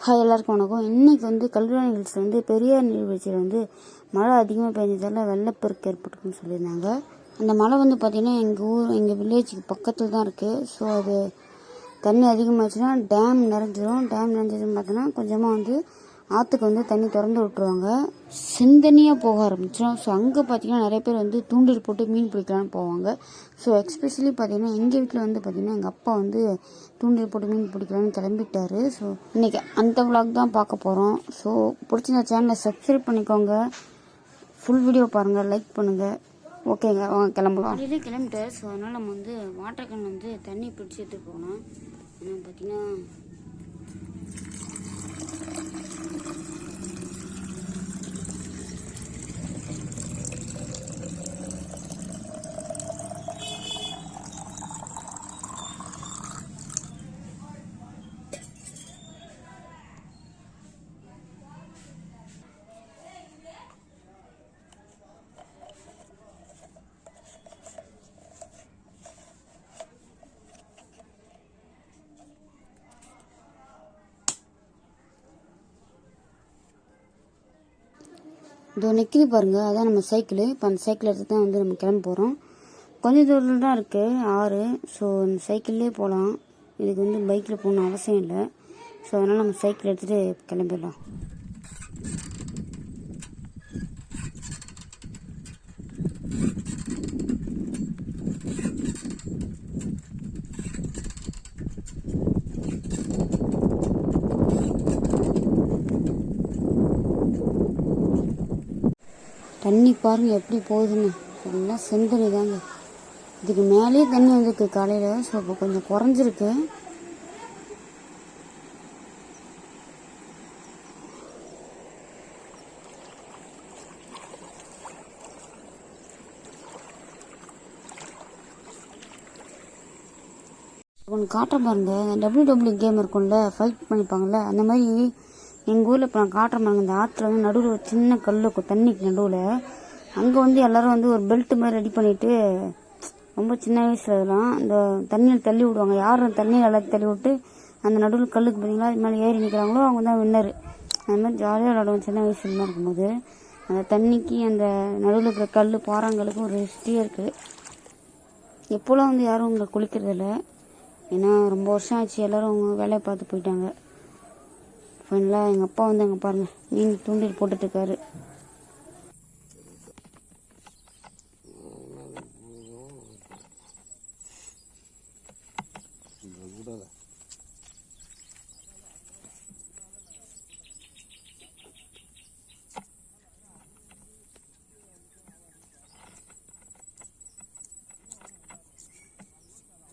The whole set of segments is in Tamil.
ஹாய், எல்லாருக்கும் வணக்கம். இன்றைக்கி வந்து கல்வராணி ஹில்ஸில் வந்து பெரியார் நீர்வீழ்ச்சியில் வந்து மழை அதிகமாக பெஞ்சதால் வெள்ளப்பெருக்கு ஏற்பட்டுருக்குன்னு சொல்லியிருந்தாங்க. அந்த மழை வந்து பார்த்திங்கன்னா எங்கள் வில்லேஜுக்கு பக்கத்தில் தான் இருக்குது. ஸோ அது தண்ணி அதிகமாகிடுச்சுன்னா டேம் நிறைஞ்சிரும். டேம் நிறைஞ்சதுன்னு பார்த்தோன்னா கொஞ்சமாக வந்து ஆற்றுக்கு வந்து தண்ணி திறந்து விட்ருவாங்க. சிந்தனியாக போக ஆரம்பிச்சிடும். ஸோ அங்கே பார்த்திங்கன்னா நிறைய பேர் வந்து தூண்டில் போட்டு மீன் பிடிக்கலான்னு போவாங்க. ஸோ எக்ஸ்பெஷலி பார்த்திங்கன்னா எங்கள் வீட்டில் வந்து பார்த்திங்கன்னா எங்கள் அப்பா வந்து தூண்டில் போட்டு மீன் பிடிக்கலான்னு கிளம்பிட்டாரு. ஸோ இன்றைக்கி அந்த விளாக் தான் பார்க்க போகிறோம். ஸோ பிடிச்சிருந்த சேனலை சப்ஸ்கிரைப் பண்ணிக்கோங்க, ஃபுல் வீடியோ பாருங்கள், லைக் பண்ணுங்கள். ஓகேங்க, வாங்க கிளம்பலாம். வெளியே கிளம்பிட்டார். ஸோ அதனால் நம்ம வந்து வாட்டர் கேன் வந்து தண்ணி பிடிச்சி எடுத்துகிட்டு போனோம். ஏன்னா பார்த்திங்கன்னா இதோ நிற்கிது பாருங்கள், அதான் நம்ம சைக்கிளு. இப்போ அந்த சைக்கிள் எடுத்து தான் வந்து நம்ம கிளம்ப போகிறோம். கொஞ்சம் தூரம் தான் இருக்குது ஆறு. ஸோ அந்த சைக்கிள்லேயே போகலாம். இதுக்கு வந்து பைக்கில் போகணும் அவசியம் இல்லை. ஸோ அதனால் நம்ம சைக்கிள் எடுத்துகிட்டு கிளம்பிடலாம். தண்ணி பாருங்கள் எப்படி போகுதுன்னு. எல்லாம் செந்தண்ணி தாங்க. இதுக்கு மேலேயே தண்ணி வந்துருக்கு காலையில். ஸோ இப்போ கொஞ்சம் குறைஞ்சிருக்கு. ஒன்று காட்டுற பாருங்க, WWE கேம் இருக்கும்ல, ஃபைட் பண்ணிப்பாங்கள்ல, அந்த மாதிரி எங்கள் ஊரில் இப்போ நான் காட்டுற பாருங்க. இந்த ஆற்றுல வந்து நடுவில் ஒரு சின்ன கல் இருக்கும், தண்ணிக்கு நடுவில். அங்கே வந்து எல்லோரும் வந்து ஒரு பெல்ட்டு மாதிரி ரெடி பண்ணிவிட்டு, ரொம்ப சின்ன வயசில் இதெல்லாம் அந்த தண்ணியில் தள்ளி விடுவாங்க. யாரும் தண்ணியில் எல்லாத்தையும் தள்ளி விட்டு அந்த நடுவில் கல்லுக்கு பார்த்தீங்களா அது மேலே ஏறி நிற்கிறாங்களோ அவங்க தான் வின்னர். அந்த மாதிரி ஜாலியாக விளாடுவோம் சின்ன வயசுலாம் இருக்கும்போது. அந்த தண்ணிக்கு அந்த நடுவில் இருக்கிற கல் பாறாங்கலுக்கும் ஒரு ஹிஸ்ட்ரியாக இருக்குது. எப்போலாம் வந்து யாரும் இங்கே குளிக்கிறதில்ல, ஏன்னா ரொம்ப வருஷம் ஆச்சு. எல்லோரும் அவங்க வேலையை பார்த்து போயிட்டாங்க. ஃபைனலாக எங்கள் அப்பா வந்து அங்கே பாருங்கள் மீன் தூண்டில் போட்டுட்ருக்காரு.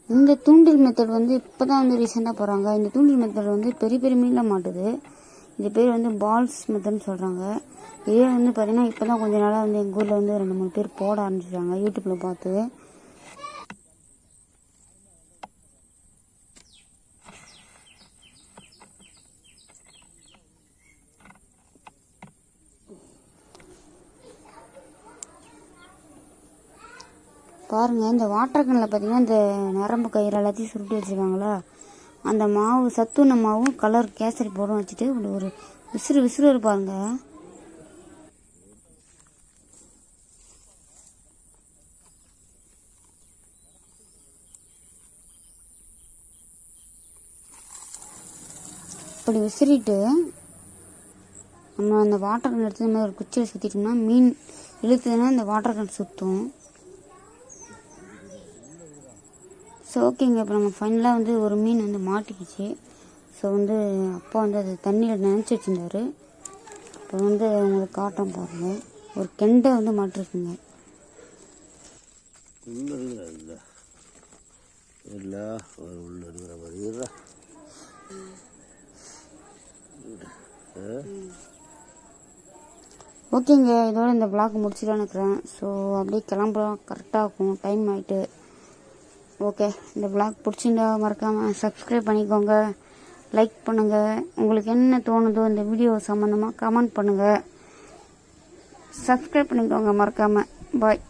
இந்த தூண்டில் மெத்தட் வந்து இப்போ தான் வந்து ரீசெண்டாக போகிறாங்க. இந்த தூண்டில் மெத்தட் வந்து பெரிய பெரிய மீனில் மாட்டுது. இது பேர் வந்து பால்ஸ் மெத்தட்னு சொல்கிறாங்க. இதே வந்து பார்த்திங்கன்னா இப்போ தான் கொஞ்ச நாளாக வந்து எங்கள் ஊரில் வந்து 2-3 பேர் போட ஆரம்பிச்சிட்டாங்க யூடியூப்பில் பார்த்து. பாருங்கள், இந்த வாட்டர் கேனில் பார்த்திங்கன்னா இந்த நரம்பு கயிறு எல்லாத்தையும் சுருட்டி வச்சுருக்காங்களா, அந்த மாவு சத்துண மாவும் கலர் கேசரி போடும் வச்சுட்டு ஒரு விசிறு இருப்பாருங்க. இப்படி விசிறிட்டு நம்ம அந்த வாட்டர் கேன் எடுத்து இந்த மாதிரி ஒரு குச்சியில் சுற்றிட்டோம்னா மீன் இழுத்துதுன்னா இந்த வாட்டர் கேன் சுற்றும். ஸோ ஓகேங்க, இப்போ நம்ம ஃபைனலாக வந்து ஒரு மீன் வந்து மாட்டிக்கிச்சு. ஸோ வந்து அப்பா வந்து அது தண்ணியில் நினச்சி வச்சுருந்தாரு. இப்போ வந்து உங்களுக்கு காட்டம் பாருங்கள், ஒரு கெண்டை வந்து மாட்டிருக்குங்க. ஓகேங்க, இதோட இந்த விளாக் முடிச்சுலான்னு இருக்கிறேன். ஸோ அப்படியே கிளம்புறோம், கரெக்டாக இருக்கும், டைம் ஆகிட்டு. ஓகே, இந்த விளாக் பிடிச்சிருந்தா மறக்காமல் சப்ஸ்கிரைப் பண்ணிக்கோங்க, லைக் பண்ணுங்கள். உங்களுக்கு என்ன தோணுதோ இந்த வீடியோ சம்மந்தமாக கமெண்ட் பண்ணுங்கள். சப்ஸ்கிரைப் பண்ணிக்கோங்க மறக்காமல். பாய்.